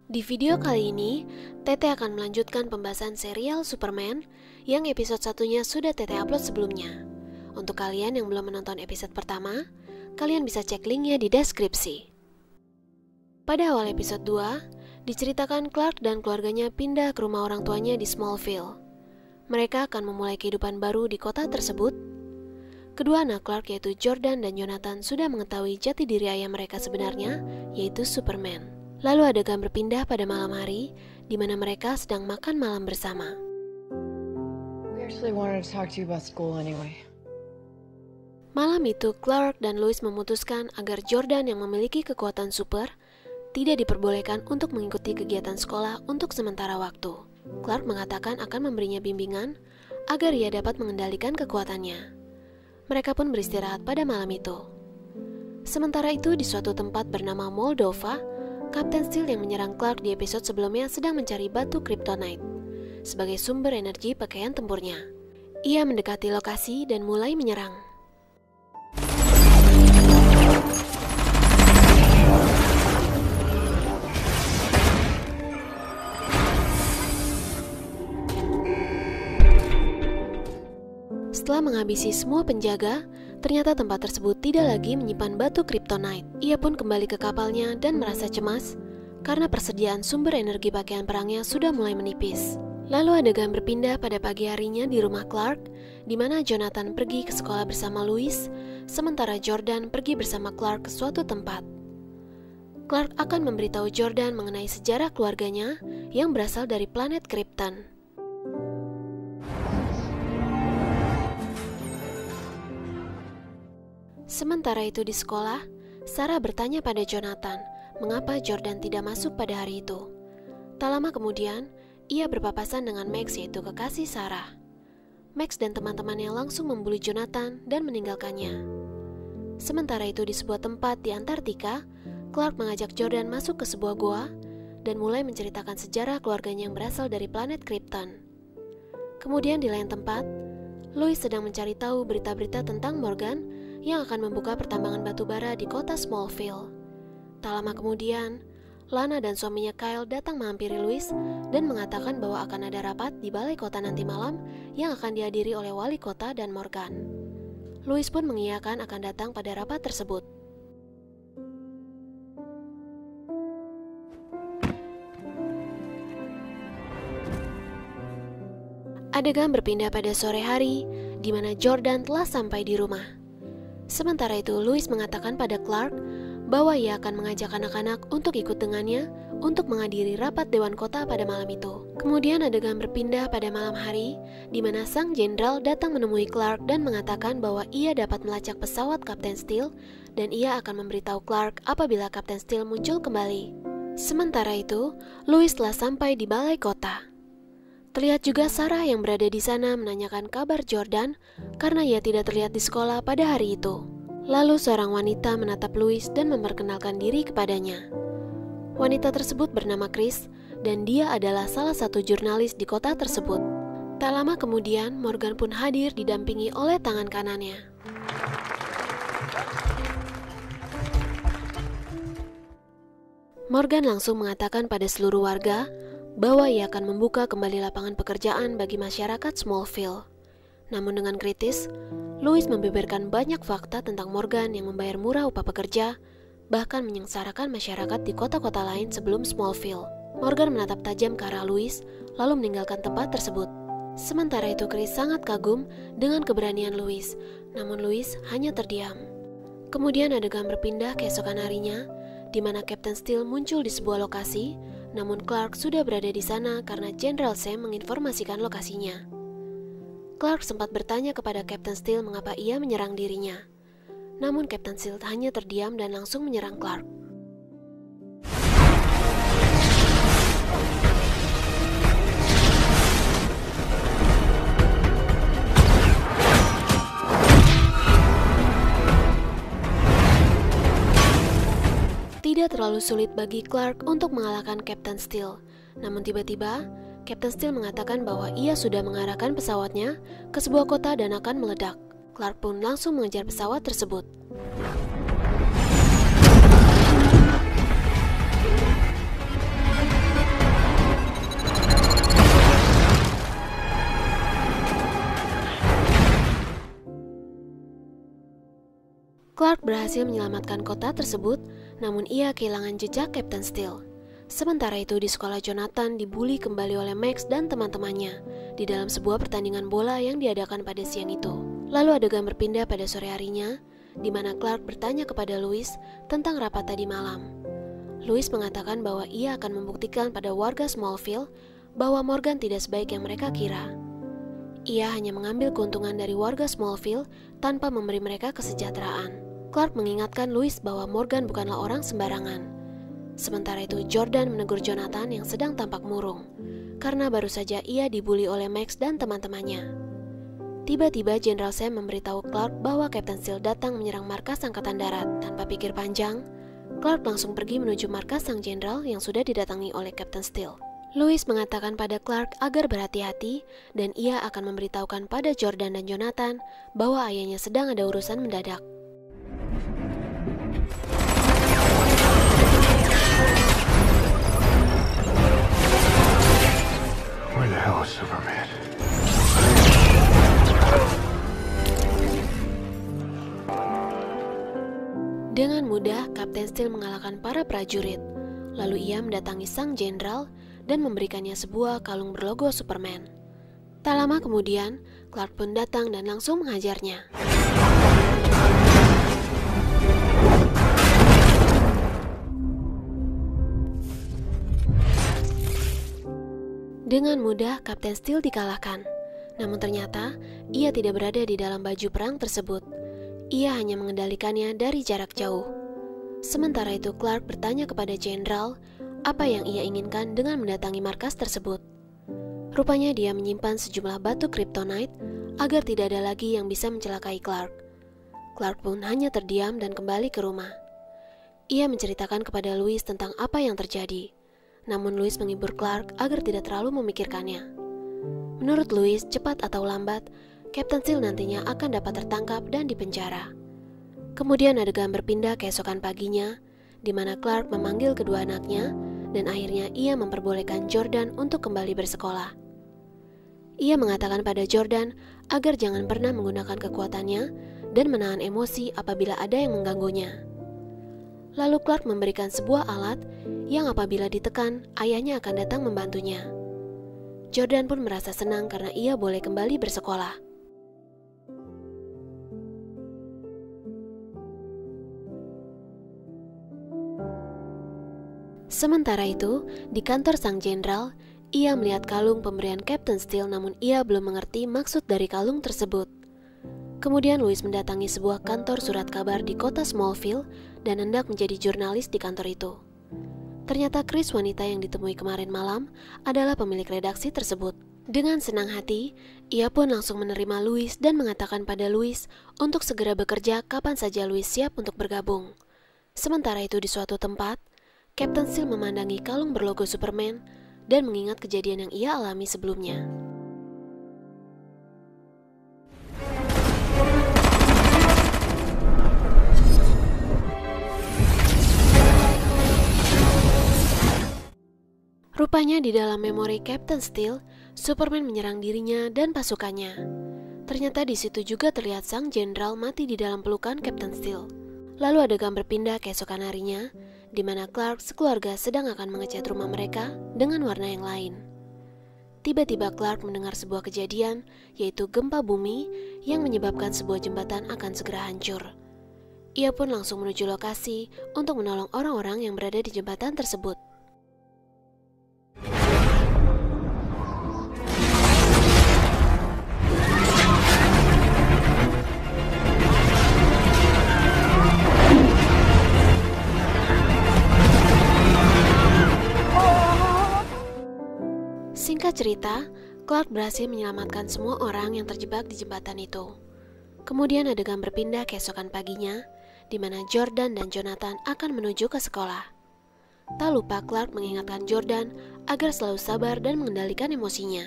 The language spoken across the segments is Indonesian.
Di video kali ini, Tete akan melanjutkan pembahasan serial Superman yang episode satunya sudah Tete upload sebelumnya. Untuk kalian yang belum menonton episode pertama, kalian bisa cek linknya di deskripsi. Pada awal episode 2, diceritakan Clark dan keluarganya pindah ke rumah orang tuanya di Smallville. Mereka akan memulai kehidupan baru di kota tersebut. Kedua anak Clark yaitu Jordan dan Jonathan sudah mengetahui jati diri ayah mereka sebenarnya, yaitu Superman. Lalu adegan berpindah pada malam hari, di mana mereka sedang makan malam bersama. Malam itu, Clark dan Lois memutuskan agar Jordan yang memiliki kekuatan super tidak diperbolehkan untuk mengikuti kegiatan sekolah untuk sementara waktu. Clark mengatakan akan memberinya bimbingan agar ia dapat mengendalikan kekuatannya. Mereka pun beristirahat pada malam itu. Sementara itu, di suatu tempat bernama Moldova, Kapten Steel yang menyerang Clark di episode sebelumnya sedang mencari batu kryptonite sebagai sumber energi pakaian tempurnya. Ia mendekati lokasi dan mulai menyerang. Setelah menghabisi semua penjaga, ternyata tempat tersebut tidak lagi menyimpan batu kryptonite. Ia pun kembali ke kapalnya dan merasa cemas karena persediaan sumber energi pakaian perangnya sudah mulai menipis. Lalu adegan berpindah pada pagi harinya di rumah Clark, di mana Jonathan pergi ke sekolah bersama Lois, sementara Jordan pergi bersama Clark ke suatu tempat. Clark akan memberitahu Jordan mengenai sejarah keluarganya yang berasal dari planet Krypton. Sementara itu di sekolah, Sarah bertanya pada Jonathan mengapa Jordan tidak masuk pada hari itu. Tak lama kemudian, ia berpapasan dengan Max yaitu kekasih Sarah. Max dan teman-temannya langsung membuli Jonathan dan meninggalkannya. Sementara itu di sebuah tempat di Antartika, Clark mengajak Jordan masuk ke sebuah goa dan mulai menceritakan sejarah keluarganya yang berasal dari planet Krypton. Kemudian di lain tempat, Lois sedang mencari tahu berita-berita tentang Morgan yang akan membuka pertambangan batu bara di kota Smallville. Tak lama kemudian, Lana dan suaminya Kyle datang menghampiri Lois dan mengatakan bahwa akan ada rapat di balai kota nanti malam yang akan dihadiri oleh wali kota dan Morgan. Lois pun mengiyakan akan datang pada rapat tersebut. Adegan berpindah pada sore hari, di mana Jordan telah sampai di rumah. Sementara itu, Lois mengatakan pada Clark bahwa ia akan mengajak anak-anak untuk ikut dengannya untuk menghadiri rapat Dewan Kota pada malam itu. Kemudian adegan berpindah pada malam hari, di mana sang jenderal datang menemui Clark dan mengatakan bahwa ia dapat melacak pesawat Kapten Steel dan ia akan memberitahu Clark apabila Kapten Steel muncul kembali. Sementara itu, Lois telah sampai di balai kota. Terlihat juga Sarah yang berada di sana menanyakan kabar Jordan karena ia tidak terlihat di sekolah pada hari itu. Lalu seorang wanita menatap Lois dan memperkenalkan diri kepadanya. Wanita tersebut bernama Chris dan dia adalah salah satu jurnalis di kota tersebut. Tak lama kemudian Morgan pun hadir didampingi oleh tangan kanannya. Morgan langsung mengatakan pada seluruh warga bahwa ia akan membuka kembali lapangan pekerjaan bagi masyarakat Smallville. Namun dengan kritis, Lois membeberkan banyak fakta tentang Morgan yang membayar murah upah pekerja, bahkan menyengsarakan masyarakat di kota-kota lain sebelum Smallville. Morgan menatap tajam ke arah Lois, lalu meninggalkan tempat tersebut. Sementara itu Chris sangat kagum dengan keberanian Lois, namun Lois hanya terdiam. Kemudian adegan berpindah keesokan harinya, di mana Kapten Steel muncul di sebuah lokasi, namun Clark sudah berada di sana karena Jenderal Sam menginformasikan lokasinya. Clark sempat bertanya kepada Kapten Steel mengapa ia menyerang dirinya. Namun Kapten Steel hanya terdiam dan langsung menyerang Clark. Tidak terlalu sulit bagi Clark untuk mengalahkan Kapten Steel. Namun tiba-tiba, Kapten Steel mengatakan bahwa ia sudah mengarahkan pesawatnya ke sebuah kota dan akan meledak. Clark pun langsung mengejar pesawat tersebut. Clark berhasil menyelamatkan kota tersebut, namun ia kehilangan jejak Captain Steel. Sementara itu di sekolah, Jonathan dibully kembali oleh Max dan teman-temannya di dalam sebuah pertandingan bola yang diadakan pada siang itu. Lalu adegan berpindah pada sore harinya, di mana Clark bertanya kepada Louis tentang rapat tadi malam. Louis mengatakan bahwa ia akan membuktikan pada warga Smallville bahwa Morgan tidak sebaik yang mereka kira. Ia hanya mengambil keuntungan dari warga Smallville tanpa memberi mereka kesejahteraan. Clark mengingatkan Louis bahwa Morgan bukanlah orang sembarangan. Sementara itu Jordan menegur Jonathan yang sedang tampak murung, karena baru saja ia dibully oleh Max dan teman-temannya. Tiba-tiba Jenderal Sam memberitahu Clark bahwa Captain Steel datang menyerang markas Angkatan Darat. Tanpa pikir panjang, Clark langsung pergi menuju markas sang jenderal yang sudah didatangi oleh Captain Steel. Louis mengatakan pada Clark agar berhati-hati dan ia akan memberitahukan pada Jordan dan Jonathan bahwa ayahnya sedang ada urusan mendadak. Where the hell is Superman? Dengan mudah, Kapten Steel mengalahkan para prajurit. Lalu ia mendatangi sang jenderal dan memberikannya sebuah kalung berlogo Superman. Tak lama kemudian, Clark pun datang dan langsung menghajarnya. Dengan mudah, Kapten Steel dikalahkan. Namun ternyata, ia tidak berada di dalam baju perang tersebut. Ia hanya mengendalikannya dari jarak jauh. Sementara itu Clark bertanya kepada jenderal apa yang ia inginkan dengan mendatangi markas tersebut. Rupanya dia menyimpan sejumlah batu kryptonite agar tidak ada lagi yang bisa mencelakai Clark. Clark pun hanya terdiam dan kembali ke rumah. Ia menceritakan kepada Louis tentang apa yang terjadi. Namun Louis menghibur Clark agar tidak terlalu memikirkannya. Menurut Louis, cepat atau lambat, Captain Steel nantinya akan dapat tertangkap dan dipenjara. Kemudian adegan berpindah keesokan paginya, di mana Clark memanggil kedua anaknya, dan akhirnya ia memperbolehkan Jordan untuk kembali bersekolah. Ia mengatakan pada Jordan agar jangan pernah menggunakan kekuatannya dan menahan emosi apabila ada yang mengganggunya. Lalu Clark memberikan sebuah alat yang apabila ditekan, ayahnya akan datang membantunya. Jordan pun merasa senang karena ia boleh kembali bersekolah. Sementara itu, di kantor sang jenderal, ia melihat kalung pemberian Captain Steel namun ia belum mengerti maksud dari kalung tersebut. Kemudian Louis mendatangi sebuah kantor surat kabar di kota Smallville dan hendak menjadi jurnalis di kantor itu. Ternyata Chris, wanita yang ditemui kemarin malam, adalah pemilik redaksi tersebut. Dengan senang hati, ia pun langsung menerima Louis dan mengatakan pada Louis untuk segera bekerja kapan saja Louis siap untuk bergabung. Sementara itu di suatu tempat, Captain Steel memandangi kalung berlogo Superman dan mengingat kejadian yang ia alami sebelumnya. Rupanya di dalam memori Captain Steel, Superman menyerang dirinya dan pasukannya. Ternyata di situ juga terlihat sang jenderal mati di dalam pelukan Captain Steel. Lalu adegan berpindah keesokan harinya, di mana Clark sekeluarga sedang akan mengecat rumah mereka dengan warna yang lain. Tiba-tiba Clark mendengar sebuah kejadian, yaitu gempa bumi yang menyebabkan sebuah jembatan akan segera hancur. Ia pun langsung menuju lokasi untuk menolong orang-orang yang berada di jembatan tersebut. Singkat cerita, Clark berhasil menyelamatkan semua orang yang terjebak di jembatan itu. Kemudian adegan berpindah keesokan paginya, di mana Jordan dan Jonathan akan menuju ke sekolah. Tak lupa Clark mengingatkan Jordan agar selalu sabar dan mengendalikan emosinya.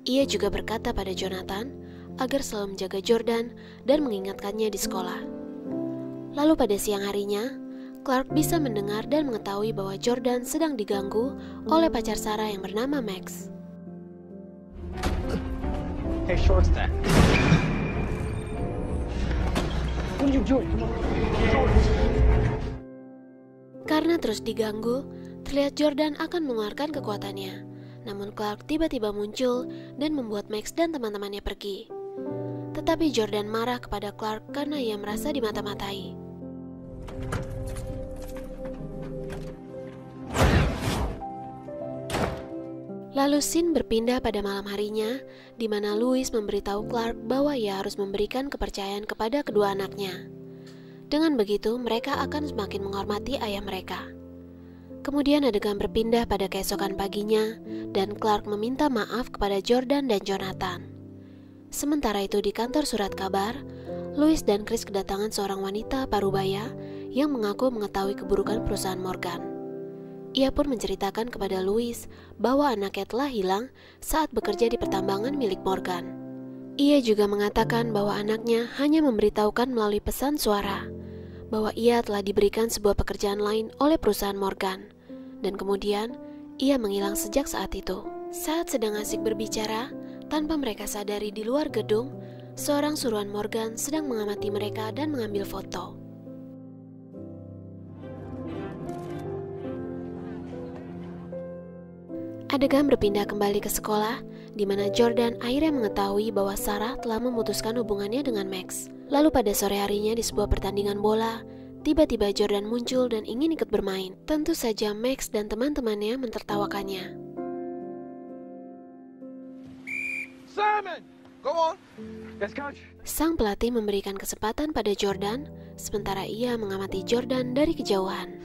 Ia juga berkata pada Jonathan agar selalu menjaga Jordan dan mengingatkannya di sekolah. Lalu pada siang harinya, Clark bisa mendengar dan mengetahui bahwa Jordan sedang diganggu oleh pacar Sarah yang bernama Max. Hey, shorts that. Karena terus diganggu, terlihat Jordan akan mengeluarkan kekuatannya. Namun Clark tiba-tiba muncul dan membuat Max dan teman-temannya pergi. Tetapi Jordan marah kepada Clark karena ia merasa dimata-matai. Lalu scene berpindah pada malam harinya, di mana Louis memberitahu Clark bahwa ia harus memberikan kepercayaan kepada kedua anaknya. Dengan begitu, mereka akan semakin menghormati ayah mereka. Kemudian adegan berpindah pada keesokan paginya, dan Clark meminta maaf kepada Jordan dan Jonathan. Sementara itu di kantor surat kabar, Louis dan Chris kedatangan seorang wanita parubaya yang mengaku mengetahui keburukan perusahaan Morgan. Ia pun menceritakan kepada Louis bahwa anaknya telah hilang saat bekerja di pertambangan milik Morgan. Ia juga mengatakan bahwa anaknya hanya memberitahukan melalui pesan suara bahwa ia telah diberikan sebuah pekerjaan lain oleh perusahaan Morgan, dan kemudian ia menghilang sejak saat itu. Saat sedang asik berbicara, tanpa mereka sadari di luar gedung, seorang suruhan Morgan sedang mengamati mereka dan mengambil foto. Adegan berpindah kembali ke sekolah, di mana Jordan akhirnya mengetahui bahwa Sarah telah memutuskan hubungannya dengan Max. Lalu pada sore harinya di sebuah pertandingan bola, tiba-tiba Jordan muncul dan ingin ikut bermain. Tentu saja Max dan teman-temannya mentertawakannya. Simon! Go on! Yes, coach. Sang pelatih memberikan kesempatan pada Jordan, sementara ia mengamati Jordan dari kejauhan.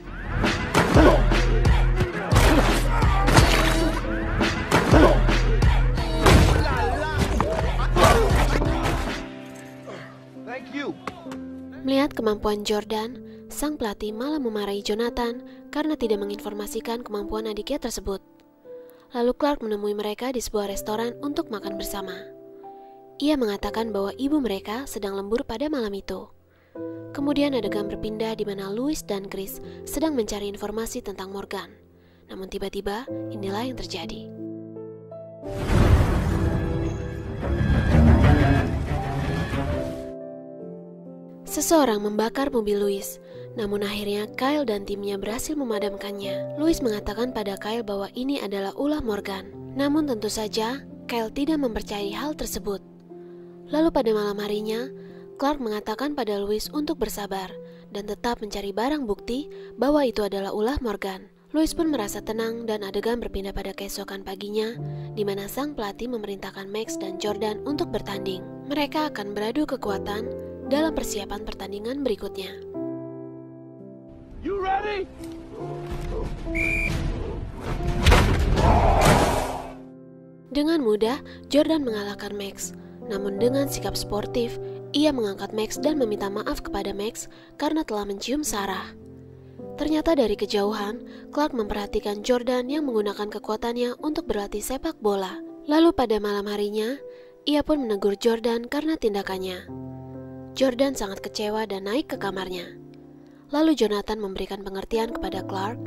Thank you. Melihat kemampuan Jordan, sang pelatih malah memarahi Jonathan karena tidak menginformasikan kemampuan adiknya tersebut. Lalu Clark menemui mereka di sebuah restoran untuk makan bersama. Ia mengatakan bahwa ibu mereka sedang lembur pada malam itu. Kemudian adegan berpindah di mana Louis dan Chris sedang mencari informasi tentang Morgan. Namun tiba-tiba inilah yang terjadi. Seseorang membakar mobil Louis, namun akhirnya Kyle dan timnya berhasil memadamkannya. Louis mengatakan pada Kyle bahwa ini adalah ulah Morgan. Namun tentu saja, Kyle tidak mempercayai hal tersebut. Lalu pada malam harinya, Clark mengatakan pada Louis untuk bersabar dan tetap mencari barang bukti bahwa itu adalah ulah Morgan. Louis pun merasa tenang dan adegan berpindah pada keesokan paginya, di mana sang pelatih memerintahkan Max dan Jordan untuk bertanding. Mereka akan beradu kekuatan dalam persiapan pertandingan berikutnya. You ready? Dengan mudah, Jordan mengalahkan Max. Namun dengan sikap sportif, ia mengangkat Max dan meminta maaf kepada Max karena telah mencium Sarah. Ternyata dari kejauhan, Clark memperhatikan Jordan yang menggunakan kekuatannya untuk berlatih sepak bola. Lalu pada malam harinya, ia pun menegur Jordan karena tindakannya. Jordan sangat kecewa dan naik ke kamarnya. Lalu Jonathan memberikan pengertian kepada Clark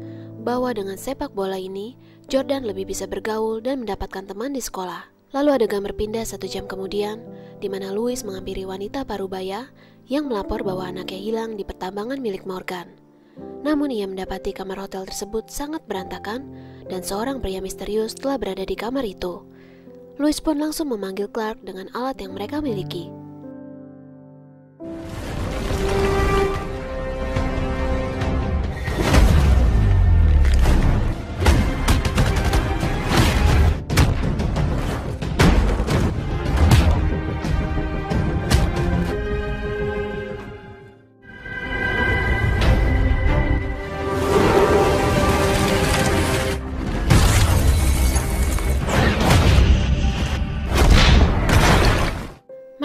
bahwa dengan sepak bola ini, Jordan lebih bisa bergaul dan mendapatkan teman di sekolah. Lalu adegan berpindah 1 jam kemudian, di mana Louis menghampiri wanita parubaya yang melapor bahwa anaknya hilang di pertambangan milik Morgan. Namun ia mendapati kamar hotel tersebut sangat berantakan dan seorang pria misterius telah berada di kamar itu. Louis pun langsung memanggil Clark dengan alat yang mereka miliki.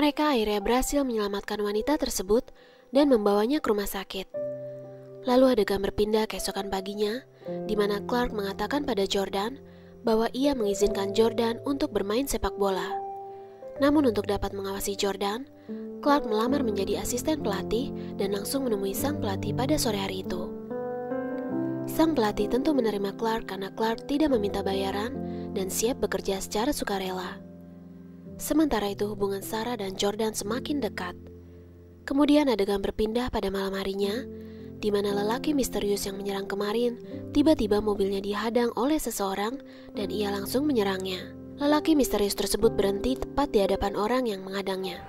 Mereka akhirnya berhasil menyelamatkan wanita tersebut dan membawanya ke rumah sakit. Lalu adegan berpindah keesokan paginya, di mana Clark mengatakan pada Jordan bahwa ia mengizinkan Jordan untuk bermain sepak bola. Namun untuk dapat mengawasi Jordan, Clark melamar menjadi asisten pelatih dan langsung menemui sang pelatih pada sore hari itu. Sang pelatih tentu menerima Clark karena Clark tidak meminta bayaran dan siap bekerja secara sukarela. Sementara itu hubungan Sarah dan Jordan semakin dekat. Kemudian adegan berpindah pada malam harinya, di mana lelaki misterius yang menyerang kemarin, tiba-tiba mobilnya dihadang oleh seseorang dan ia langsung menyerangnya. Lelaki misterius tersebut berhenti tepat di hadapan orang yang menghadangnya.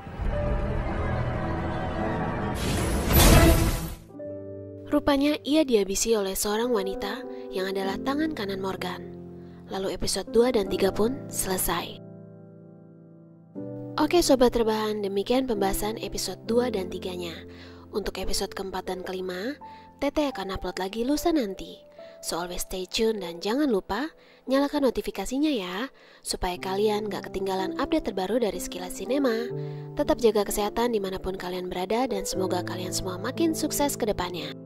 Rupanya ia dihabisi oleh seorang wanita yang adalah tangan kanan Morgan. Lalu episode 2 dan 3 pun selesai. Oke sobat rebahan, demikian pembahasan episode 2 dan 3-nya. Untuk episode keempat dan kelima, Tete akan upload lagi lusa nanti. So always stay tune dan jangan lupa nyalakan notifikasinya ya, supaya kalian gak ketinggalan update terbaru dari Sekilas Cinema. Tetap jaga kesehatan dimanapun kalian berada dan semoga kalian semua makin sukses ke depannya.